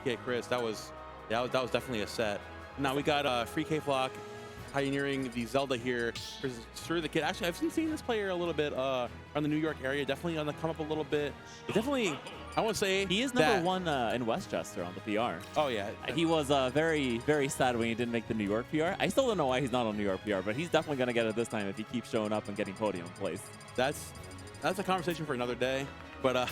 PK Chris. That was definitely a set. Now we got free KayFlock pioneering the Zelda here versus Ster the Kiid. Actually, I've been seeing this player a little bit around the New York area. Definitely on the come up a little bit. Definitely, I want to say he is number one in Westchester on the PR. Oh yeah, he was very, very sad when he didn't make the New York PR. I still don't know why he's not on New York PR, but he's definitely gonna get it this time if he keeps showing up and getting podium place. That's a conversation for another day. But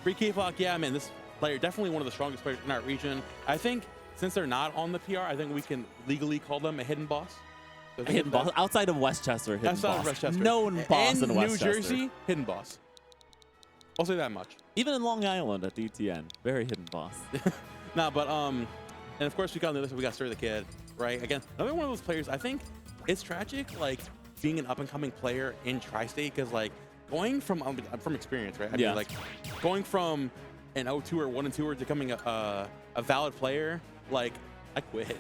free KayFlock, yeah, man, this player definitely one of the strongest players in our region. I think since they're not on the PR, I think we can legally call them a hidden boss. A hidden boss outside of Westchester. Hidden boss. Westchester. Known boss in Westchester. New Jersey, hidden boss. I'll say that much. Even in Long Island at DTN, very hidden boss. Nah, but and of course we got on the other side, we got Ster the Kiid, right? Again, another one of those players. I think it's tragic, like being an up and coming player in Tri-State, because like going from experience, right? I mean, like going from an 0-2 or 1-2 to becoming a valid player, like I quit.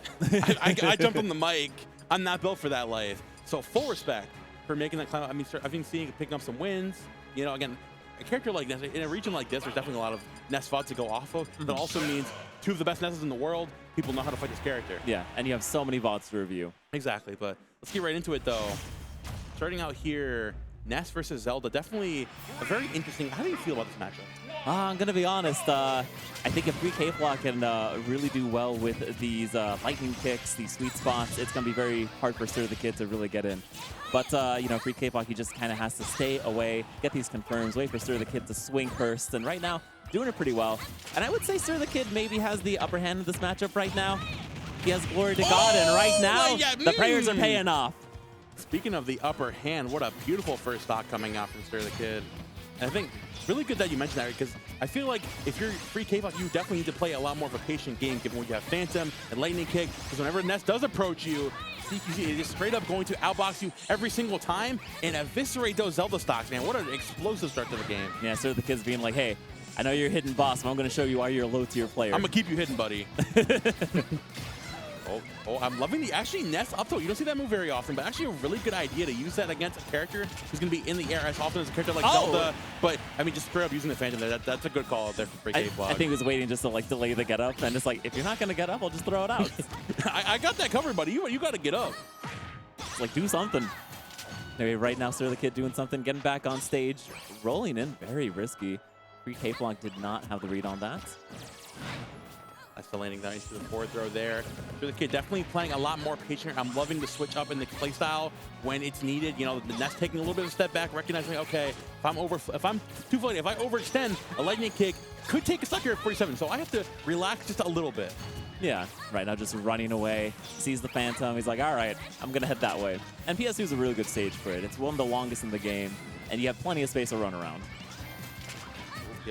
I jumped on the mic. I'm not built for that life. So full respect for making that climb. I mean, I've been seeing picking up some wins. You know, again, a character like Ness, in a region like this, there's definitely a lot of Ness VODs to go off of. That also means two of the best Nesses in the world. People know how to fight this character. Yeah, and you have so many VODs to review. Exactly, but let's get right into it though. Starting out here, Ness versus Zelda, definitely a very interesting. How do you feel about this matchup? I'm going to be honest. I think if free KayFlock can really do well with these lightning kicks, these sweet spots, it's going to be very hard for Ster the Kiid to really get in. But, you know, free KayFlock, he just kind of has to stay away, get these confirms, wait for Ster the Kiid to swing first. And right now, doing it pretty well. And I would say Ster the Kiid maybe has the upper hand in this matchup right now. He has glory to God, and right now, the prayers are paying off. Speaking of the upper hand, what a beautiful first stock coming out from Ster the Kiid. And I think really good that you mentioned that, because I feel like if you're free KayFlock, you definitely need to play a lot more of a patient game, given when you have Phantom and Lightning Kick, because whenever Ness does approach you, CQC is just straight up going to outbox you every single time and eviscerate those Zelda stocks, man. What an explosive start to the game. Yeah, Ster the Kiid's being like, hey, I know you're a hidden boss, but I'm going to show you why you're a low-tier player. I'm going to keep you hidden, buddy. Oh, I'm loving the actually Ness up tilt. You don't see that move very often, but actually a really good idea to use that against a character who's going to be in the air as often as a character like Zelda. But I mean, just straight up using the Phantom there. That's a good call out there for free KayFlock. I think he was waiting just to like delay the get up, and just like, if you're not going to get up, I'll just throw it out. I got that covered, buddy. You got to get up. It's like, do something. Maybe right now, Ster the Kiid doing something, getting back on stage, rolling in, very risky. Free KayFlock did not have the read on that. That's the landing that into the forward throw there. Ster the Kiid definitely playing a lot more patient. I'm loving the switch up in the playstyle when it's needed. You know, the Ness taking a little bit of a step back, recognizing, okay, if I'm too floaty, if I overextend, a lightning kick could take a stuck here at 47. So I have to relax just a little bit. Yeah, right now just running away, sees the Phantom. He's like, all right, I'm going to head that way. And PSU is a really good stage for it. It's one of the longest in the game, and you have plenty of space to run around.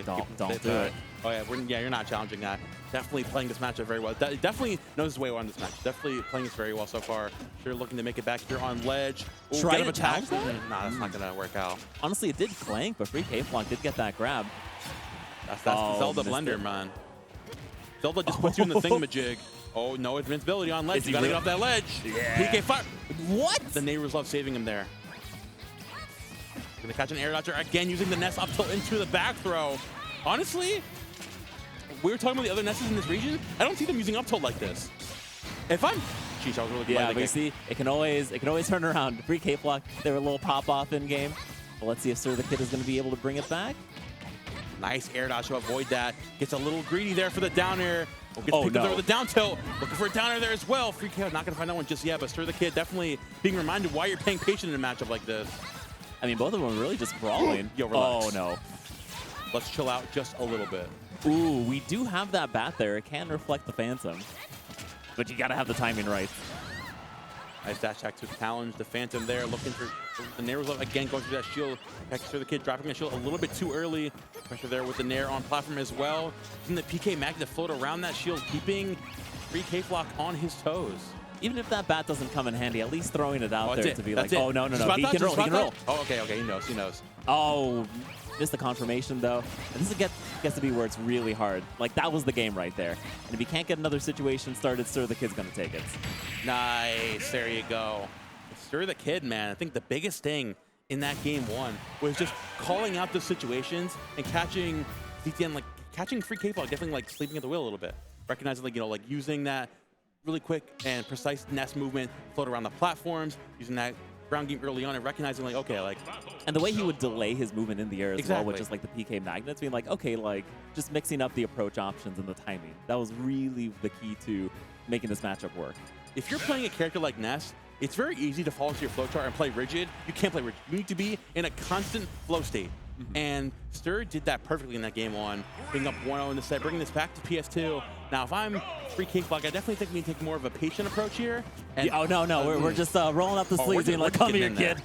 Don't do it. Oh, yeah, you're not challenging that. Definitely playing this matchup very well. Definitely knows his way on this match. Definitely playing this very well so far. Sure, looking to make it back here on ledge. Try to challenge that? Nah, that's not going to work out. Honestly, it did clank, but free KayFlock did get that grab. That's the Zelda blender, man. Zelda just puts you in the thingamajig. Oh, no invincibility on ledge. You got to get off that ledge. Yeah. PK fire. What? The neighbors love saving him there. Going to catch an air dodger again, using the Ness up tilt into the back throw. Honestly, we were talking about the other Nesses in this region. I don't see them using up tilt like this. If I'm, sheesh, I was really good. Yeah, but you see, it can always turn around. Free KayFlock, they were a little pop off in game. But let's see if Ster the Kiid is going to be able to bring it back. Nice air dodge to avoid that. Gets a little greedy there for the down air. Gets picked up there with the down tilt. Looking for a down air there as well. Free KayFlock not going to find that one just yet, but Ster the Kiid definitely being reminded why you're paying patient in a matchup like this. I mean, both of them are really just brawling. Yo, relax. Oh, no. Let's chill out just a little bit. Ooh, we do have that bat there. It can reflect the Phantom. But you got to have the timing right. Nice dash attack to challenge the Phantom there. Looking for the Nair was again going through that shield. Ster the Kiid dropping the shield a little bit too early. Pressure there with the Nair on platform as well. Using the PK Mag to float around that shield, keeping free KayFlock on his toes. Even if that bat doesn't come in handy, at least throwing it out there to be like, oh, no, he can roll. Oh, okay, he knows. Oh, missed the confirmation, though. And this gets to be where it's really hard. Like, that was the game right there. And if you can't get another situation started, Ster the Kiid's going to take it. Nice. There you go. Ster the Kiid, man. I think the biggest thing in that game one was just calling out the situations and catching DTN, like, catching free KayFlock, definitely, like, sleeping at the wheel a little bit. recognizing like, like using that really quick and precise Ness movement, float around the platforms, using that ground game early on and recognizing like, okay, like. And the way he would delay his movement in the air as Exactly. well with just like the PK magnets, being like, okay, like just mixing up the approach options and the timing. That was really the key to making this matchup work. If you're playing a character like Ness, it's very easy to fall into your flowchart and play rigid. You can't play rigid. You need to be in a constant flow state. And Ster did that perfectly in that game one, bringing up 1-0 in the set, bringing this back to PS2. Now, if I'm free KayFlock, I definitely think we need to take more of a patient approach here. And, Yeah, oh, no, we're just rolling up the sleeves being like, come here, kid.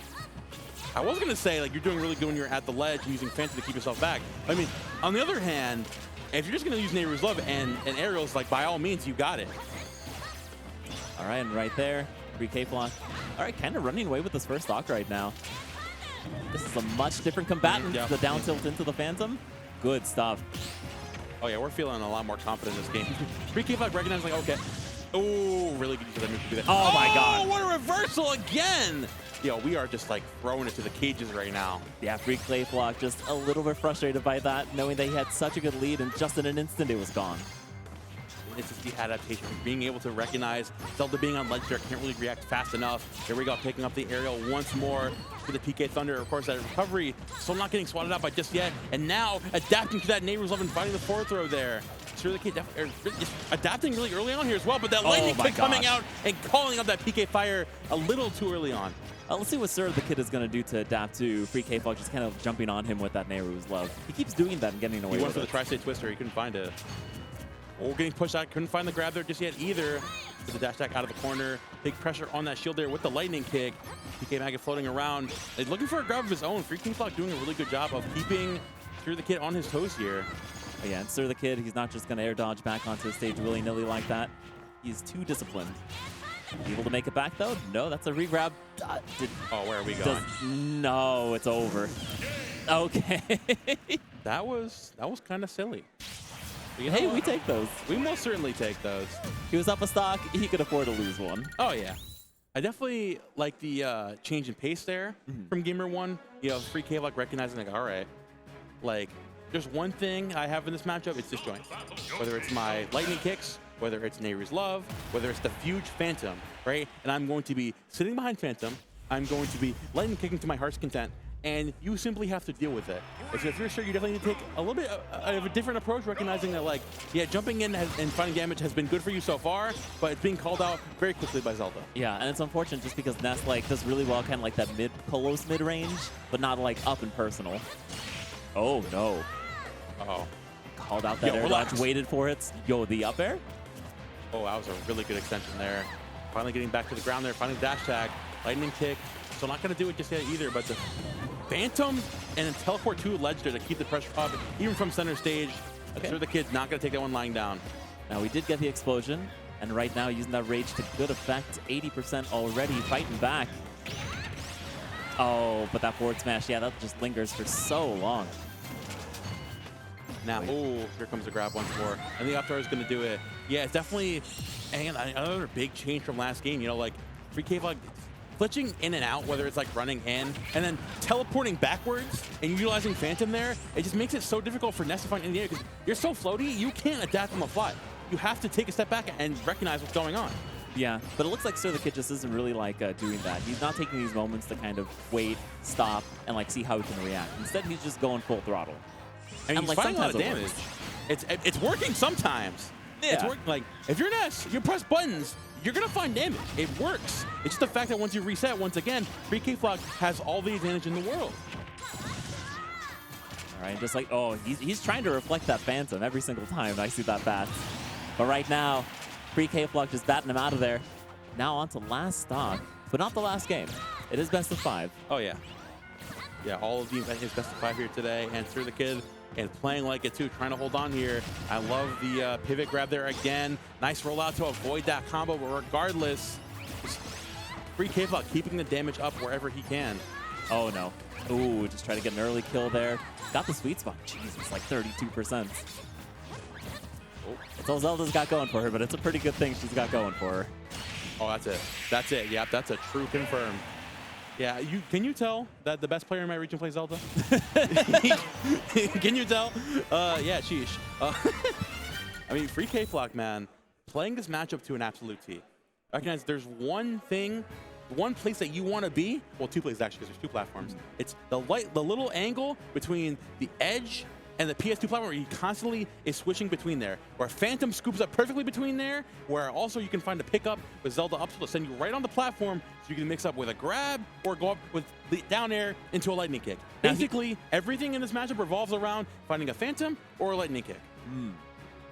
I was going to say, like, you're doing really good when you're at the ledge and using Phantom to keep yourself back. I mean, on the other hand, if you're just going to use Nehru's Love and aerials, like, by all means, you got it. All right, and right there, free KayFlock. All right, kind of running away with this first stock right now. This is a much different combatant. Yeah. The down tilt into the Phantom. Good stuff. Oh, yeah, we're feeling a lot more confident in this game. Free KayFlock recognizing, like, okay. Oh, really good use of that move to do that. Oh, my God. What a reversal again. Yo, we are just, like, throwing it to the cages right now. Yeah, free KayFlock just a little bit frustrated by that, knowing that he had such a good lead, and just in an instant, it was gone. It's just the adaptation, being able to recognize Zelda being on ledge there, can't really react fast enough. Here we go, picking up the aerial once more for the PK Thunder. Of course, that recovery still not getting swatted out by just yet. And now adapting to that Nehru's Love and finding the forward throw there. Sure, the kid is adapting really early on here as well, but that lightning kick coming out and calling up that PK fire a little too early on. Let's see what Ster the Kid is going to do to adapt to free KayFlock, just kind of jumping on him with that Nehru's Love. He keeps doing that and getting away with it. He went for the tri-state twister, he couldn't find it. Oh, getting pushed out, couldn't find the grab there just yet either. With the dash attack out of the corner, big pressure on that shield there with the lightning kick. PK Maggot floating around. He's looking for a grab of his own. Free KayFlock doing a really good job of keeping Ster the Kid on his toes here. Yeah, and Ster the Kid, he's not just going to air dodge back onto the stage willy-nilly like that. He's too disciplined. Able to make it back though? No, that's a re-grab. Oh, where are we going? No, it's over. Okay. That was kind of silly. But hey, we take those. We most certainly take those. He was up a stock. He could afford to lose one. Oh, yeah. I definitely like the change in pace there from Gamer 1. You know, free KayFlock recognizing, like, all right, like, there's one thing I have in this matchup, it's disjoint. Whether it's my lightning kicks, whether it's Nehru's Love, whether it's the huge Phantom, right? And I'm going to be sitting behind Phantom. I'm going to be lightning kicking to my heart's content. And you simply have to deal with it. If you're sure, you definitely need to take a little bit of a different approach, recognizing that, like, yeah, jumping in and finding damage has been good for you so far, but it's being called out very quickly by Zelda. Yeah, and it's unfortunate just because Ness, like, does really well kind of like that close mid-range, but not, like, up and personal. Oh, no. Uh-oh. Called out that air dodge, waited for it. Yo, the up air? Oh, that was a really good extension there. Finally getting back to the ground there, finding dash tag, lightning kick. So not going to do it just yet either, but the Phantom and then teleport to ledge there to keep the pressure up, even from center stage. I'm sure the Kid's not going to take that one lying down. Now, we did get the explosion, and right now using that rage to good effect, 80% already, fighting back. Oh, but that forward smash, yeah, that just lingers for so long. Now, oh, here comes the grab once more. And the up throw is going to do it. Yeah, it's definitely another big change from last game. You know, like, free KayFlock glitching in and out, whether it's like running in and then teleporting backwards and utilizing Phantom there, it just makes it so difficult for Ness to find in the air because you're so floaty, you can't adapt on the fly. You have to take a step back and recognize what's going on. Yeah, but it looks like Ster the Kid just isn't really like doing that. He's not taking these moments to kind of wait, stop, and like see how he can react. Instead, he's just going full throttle. And he's like, finding a lot of sometimes damage. It's working sometimes. Yeah. It's working. Like, if you're Ness, you press buttons, you're going to find damage. It works. It's just the fact that once you reset, once again, free KayFlock has all the advantage in the world. All right, just like, oh, he's trying to reflect that Phantom every single time I see that bat. But right now, free KayFlock just batting him out of there. Now on to last stock, but not the last game. It is best of 5. Oh, yeah. Yeah, all of the event is best of 5 here today. And Ster the Kid and playing like it too, trying to hold on here. I love the pivot grab there again. Nice rollout to avoid that combo, but regardless, free KayFlock keeping the damage up wherever he can. Oh no. Ooh, just try to get an early kill there. Got the sweet spot. Jesus, like 32%. Oh. It's all Zelda's got going for her, but it's a pretty good thing she's got going for her. Oh, that's it. That's it. Yep, that's a true confirm. Yeah, can you tell that the best player in my region plays Zelda? Can you tell? Yeah, sheesh. I mean, free KayFlock, man, playing this matchup to an absolute T. Recognize there's one place that you want to be. Well, two places actually, because there's two platforms. It's the little angle between the edge and the PS2 platform, where he constantly is switching between there. Where Phantom scoops up perfectly between there, where also you can find a pickup with Zelda up to send you right on the platform, so you can mix up with a grab or go up with the down air into a lightning kick. Basically, everything in this matchup revolves around finding a Phantom or a lightning kick.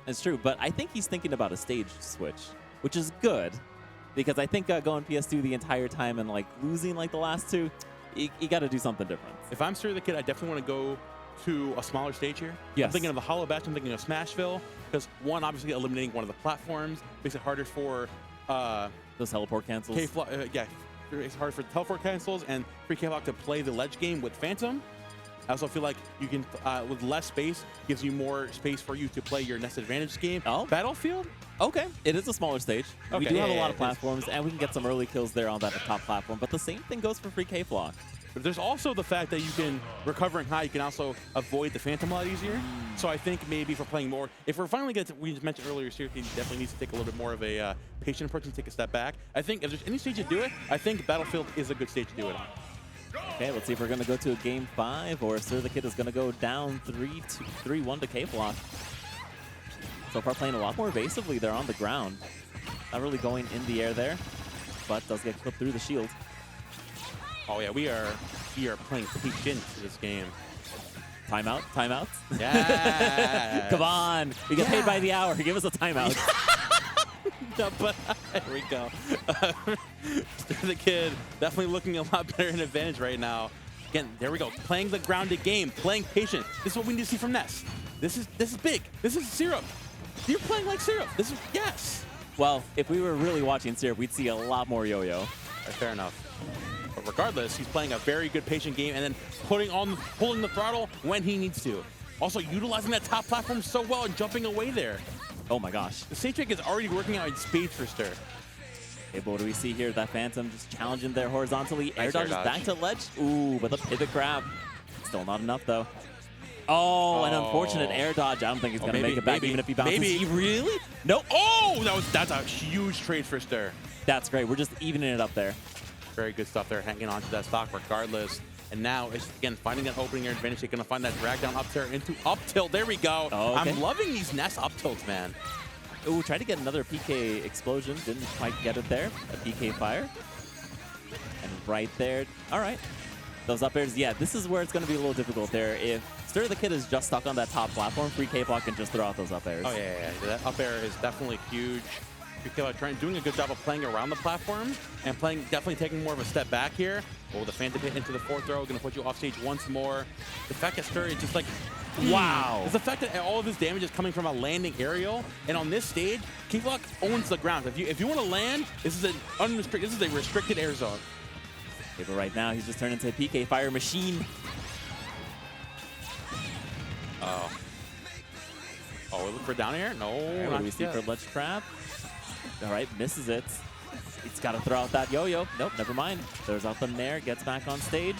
It's true, but I think he's thinking about a stage switch, which is good, because I think going PS2 the entire time and like losing like the last two, you got to do something different. If I'm Ster the Kid, I definitely want to go to a smaller stage here. Yes. I'm thinking of the Hollow Batch, I'm thinking of Smashville, because one, obviously eliminating one of the platforms makes it harder for Those teleport cancels. yeah, it's hard for teleport cancels and free KayFlock to play the ledge game with Phantom. I also feel like you can, with less space, gives you more space for you to play your Ness Advantage game. Oh. Battlefield? Okay, it is a smaller stage. Okay, we do have a lot yeah, of platforms, and we can get some early kills there on that top platform, but the same thing goes for free KayFlock. But there's also the fact that you can, recovering high, you can also avoid the Phantom a lot easier. So I think maybe if we're playing more, if we're finally getting to, we just mentioned earlier, Ster definitely needs to take a little bit more of a patient approach and take a step back. I think if there's any stage to do it, I think Battlefield is a good stage to do it on. Okay, let's see if we're going to go to a game 5, or Ster the Kid is going to go down 3-1 to KayFlock. So far playing a lot more evasively there on the ground. Not really going in the air there, but does get clipped through the shield. Oh yeah, we are playing patient to this game. Timeout, timeout. Yeah. Come on, we get paid by the hour. Give us a timeout. But there we go. Ster the Kid definitely looking a lot better in advantage right now. Again, there we go. Playing the grounded game, playing patient. This is what we need to see from Ness. This is big. This is Syrup. You're playing like Syrup. This is yes. Well, if we were really watching Syrup, we'd see a lot more yo-yo. Fair enough. But regardless, he's playing a very good patient game and then pulling the throttle when he needs to. Also utilizing that top platform so well and jumping away there. Oh my gosh. The stage trick is already working out in spades for Ster. Okay, but what do we see here? That Phantom just challenging there horizontally. Air Nice dodge is back to ledge. Ooh, but the pivot grab. Still not enough though. Oh, an unfortunate air dodge. I don't think he's going to make it back even if he bounces. Maybe. Really? Nope. Oh, that's a huge trade for Ster. That's great. We're just evening it up there. Very good stuff there, hanging on to that stock regardless. And now it's, again, finding that opening air advantage. They're going to find that drag down up tilt into up tilt. There we go. Oh, okay. I'm loving these Ness up tilts, man. Ooh, tried to get another PK explosion. Didn't quite get it there. A PK fire. And right there. All right. Those up airs. Yeah, this is where it's going to be a little difficult there. If Ster the Kid is just stuck on that top platform, free KayFlock can just throw out those up airs. Oh, yeah. That up air is definitely huge. Doing a good job of playing around the platform and definitely taking more of a step back here. Oh, the Phantom hit into the fourth throw, going to put you off stage once more. The fact that Ster is just like, wow. It's the fact that all of his damage is coming from a landing aerial, and on this stage, KayFlock owns the ground. If you want to land, this is a restricted air zone. Okay, but right now he's just turned into a PK fire machine. Oh, we look for down air? No. Right, what do we see for ledge trap? All right, misses it. He's got to throw out that yo-yo. Nope, never mind. Throws out the nair, gets back on stage.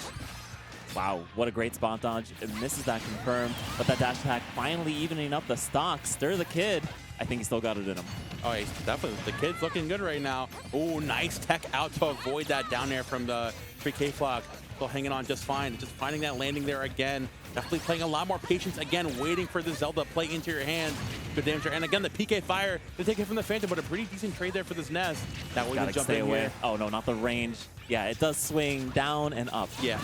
Wow, what a great spot dodge. It misses that confirmed, but that dash attack finally evening up the stock. Ster the Kid, I think he still got it in him. Oh, he's definitely, the Kid's looking good right now. Oh, nice tech out to avoid that down air from the free KayFlock. Still hanging on just fine. Just finding that landing there again. Definitely playing a lot more patience again, waiting for the Zelda play into your hand. Good damage there. And again, the PK fire to take it from the Phantom, but a pretty decent trade there for this Ness. That way you jump in away. Here. Oh, no, not the range. Yeah, it does swing down and up. Yeah.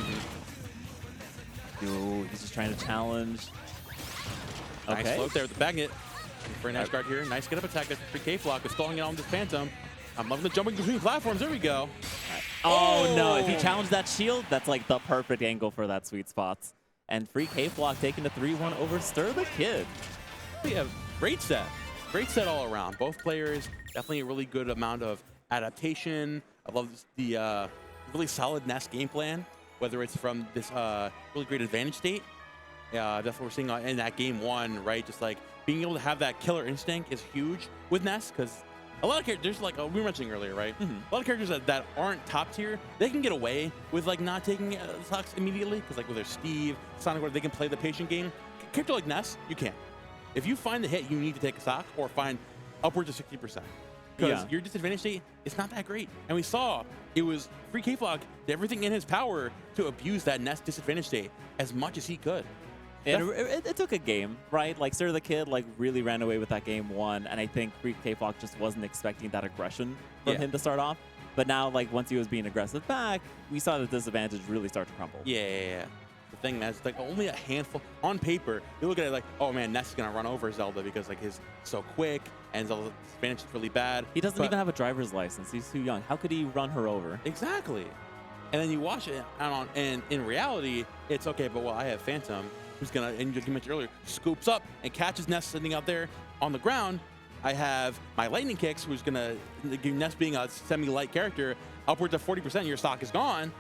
Ooh, he's just trying to challenge. Okay. Nice float there with the bagnet. For an edge guard here. Nice get up attack. That's free KayFlock is stalling it on this Phantom. I'm loving the jumping between platforms. There we go. Oh, no. If he challenged that shield, that's like the perfect angle for that sweet spot. And free KayFlock taking a 3-1 over Ster the Kid. Yeah, great set. Great set all around. Both players, definitely a really good amount of adaptation. I love the really solid Ness game plan, whether it's from this really great advantage state. That's what we're seeing in that game one, right? Just like being able to have that killer instinct is huge with Ness, because a lot of characters, like we were mentioning earlier, right? A lot of characters that aren't top tier, they can get away with like not taking stocks immediately, because like with their Steve, Sonic, where they can play the patient game. A character like Ness, you can't. if you find the hit, you need to take a stock or find upwards of 60%. Because your disadvantage state is not that great. And we saw it was free KayFlock did everything in his power to abuse that Ness disadvantage state as much as he could. It took a game, right? Like, Ster the Kid, like, really ran away with that game 1, and I think free KayFlock just wasn't expecting that aggression from him to start off. But now, like, once he was being aggressive back, we saw the disadvantage really start to crumble. Yeah. The thing that's like only a handful on paper. You look at it like, oh man, Ness is gonna run over Zelda because like he's so quick and Zelda's advantage is really bad. He doesn't even have a driver's license. He's too young. How could he run her over? Exactly. And then you watch it, and in reality, it's okay. But I have Phantom, who's gonna, and you mentioned earlier, scoops up and catches Ness sitting out there on the ground. I have my lightning kicks, who's gonna give Ness being a semi-light character, upwards of 40%. Your stock is gone.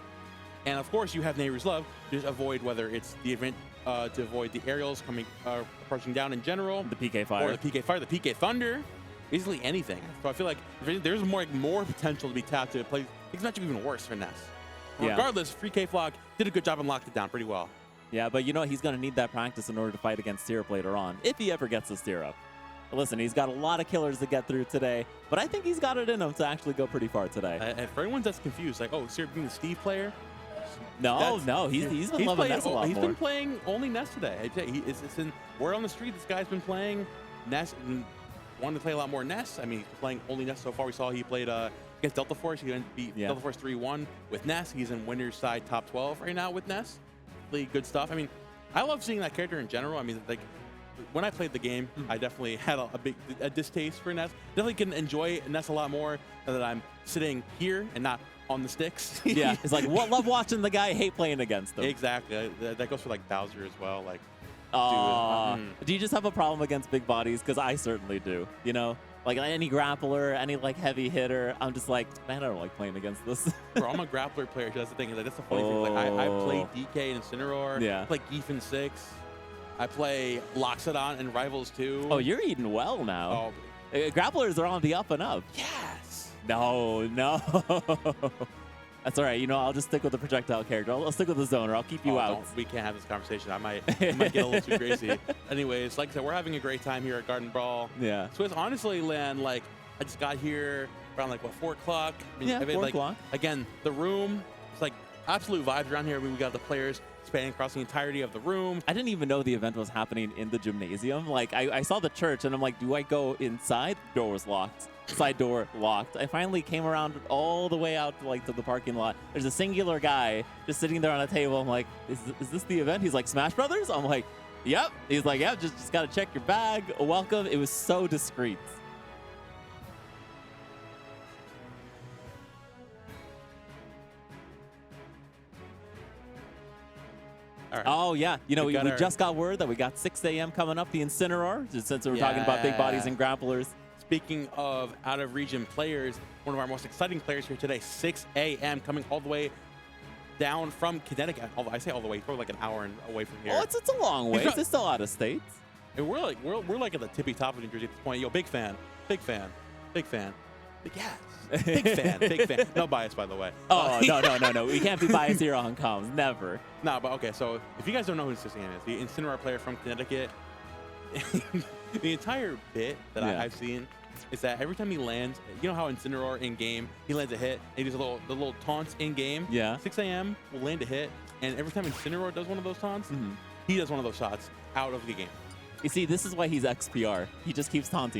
And of course, you have Neighbor's Love to avoid whether it's the event to avoid the aerials coming approaching down in general, the PK Fire, or the PK Fire, the PK Thunder, basically anything. So I feel like there's more potential to be tapped to play. It's not even worse for Ness. Regardless, free KayFlock did a good job and locked it down pretty well. Yeah, but you know he's going to need that practice in order to fight against Ster later on, if he ever gets the Ster up. Listen, he's got a lot of killers to get through today, but I think he's got it in him to actually go pretty far today. And for anyone that's confused, like, oh, Ster being the Steve player. No, he's been loving Ness a lot more. He's been playing only Ness today. It's in word on the street. This guy's been playing Ness and wanted to play a lot more Ness. I mean, he's been playing only Ness so far. We saw he played against Delta Force. He beat Delta Force 3-1 with Ness. He's in winner's side top 12 right now with Ness. Really good stuff. I mean, I love seeing that character in general. I mean, like, when I played the game, I definitely had a distaste for Ness. Definitely can enjoy Ness a lot more now that I'm sitting here and not on the sticks. Yeah, it's like, love watching the guy, hate playing against him. Exactly. That goes for like Bowser as well. Like, do you just have a problem against big bodies? Because I certainly do. You know, like any grappler, any like heavy hitter, I'm just like, man, I don't like playing against this. Bro, I'm a grappler player. That's the thing. Like, that's the funny thing. Like, I play DK and Incineroar. Yeah. I play Geef in 6. I play Loxodon and Rivals 2. Oh, you're eating well now. Grapplers are on the up and up. Yes. No. That's all right. You know, I'll just stick with the projectile character. I'll stick with the zoner. I'll keep you out. We can't have this conversation. I might get a little too crazy. Anyways, like I said, we're having a great time here at Garden Brawl. Yeah. So it's honestly, Lan, like, I just got here around like, 4 o'clock? I mean, 4 o'clock. Again, the room, it's like absolute vibes around here. I mean, we got the players spanning across the entirety of the room. I didn't even know the event was happening in the gymnasium. Like, I saw the church, and I'm like, do I go inside? Door was locked. Side door locked. I finally came around all the way out to the parking lot. There's a singular guy just sitting there on a table. I'm like, is this the event? He's like, Smash Brothers? I'm like, yep. He's like, yeah, just got to check your bag. Welcome. It was so discreet. All right. Oh, yeah. You know, we just got word that we got 6 a.m. coming up, the Incineroar, since we're talking about big bodies and grapplers. Speaking of out-of-region players, one of our most exciting players here today, 6 a.m. coming all the way down from Connecticut. I say all the way, probably like an hour away from here. Oh, it's a long way. It's still out of state. And we're like at the tippy top of New Jersey at this point. Yo, big fan. Big fan. Big fan. Yes. Big fan. Big fan. No bias, by the way. Oh, no. We can't be biased here on comms. Never. No, but okay. So if you guys don't know who 6 a.m. is, the Incineroar player from Connecticut, the entire bit that I've seen is that every time he lands, you know how Incineroar in game, he lands a hit, and he does the little taunts in game. Yeah. 6 a.m. will land a hit, and every time Incineroar does one of those taunts, he does one of those shots out of the game. You see, this is why he's XPR. He just keeps taunting.